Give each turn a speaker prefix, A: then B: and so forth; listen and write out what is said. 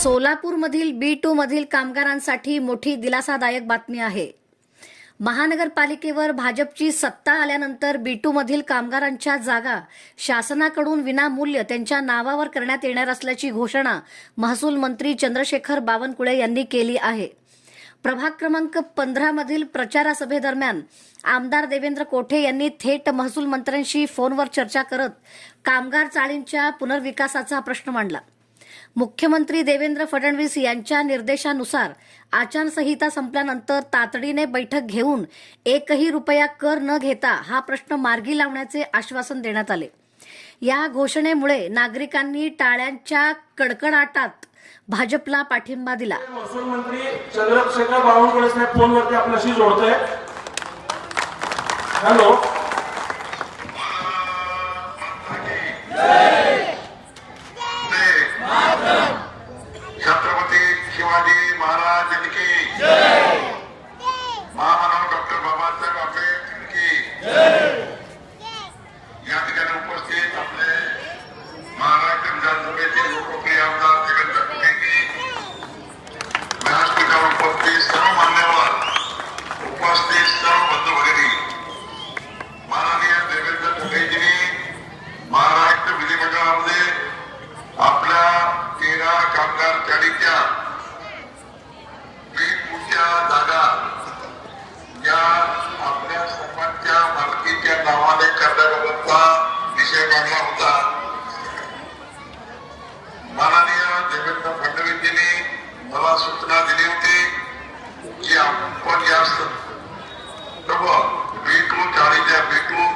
A: सोलापूरमधील B2 मधील कामगारांसाठी मोठी दिलासादायक बातमी आहे। महानगरपालिकेवर भाजपची सत्ता आल्यानंतर B2 मधील कामगारांच्या जागा शासनाकडून विनामूल्य त्यांच्या नावावर करण्यात येणार असल्याची घोषणा महसूल मंत्री चंद्रशेखर बावनकुळे यांनी केली आहे। प्रभाग क्रमांक 15 मधील प्रचार सभेदरम्यान आमदार देवेंद्र कोठे यांनी थेट महसूल मंत्र्यांशी फोनवर चर्चा करत कामगार चाळींच्या पुनर्विकासाचा प्रश्न मांडला। मुख्यमंत्री देवेंद्र फडणवीस यांच्या निर्देशानुसार आचारसंहिता संपल्यानंतर तातडीने बैठक घेऊन एकही रुपया कर न घेता हा प्रश्न मार्गी लावण्याचे आश्वासन देण्यात आले। या घोषणेमुळे नागरिकांनी टाळ्यांच्या कडकडाटात भाजपला पाठिंबा दिला।
B: महसूल मंत्री चंद्रशेखर बावनकुळे साहेब फोनवरती आपल्याशी जोडतोय। हॅलो,
C: छत्रपती शिवाजी महाराज की जय, महामानव डॉक्टर बाबासाहेब आंबेडकर की जय। या ठिकाणी उपस्थित आपले महाराष्ट्र विधानसभेचे लोकप्रिय आमदार देवेंद्र कोठेजी, व्यासपीठावर उपस्थित सर्व मान्यवर, उपस्थित सर्व बंधू भगिनी, माननीय देवेंद्र कोठेजींनी महाराष्ट्र विधिमंडळामध्ये आपल्या 13 कामगार चाळीच्या B2च्या जागा या आपल्या सर्वांच्या मालकीच्या नावाने करण्याबाबतचा विषय मांडला होता। माननीय देवेंद्र फडणवीसजींनी मला सूचना दिली होती की आपण या सर्व B2 चाळीच्या B2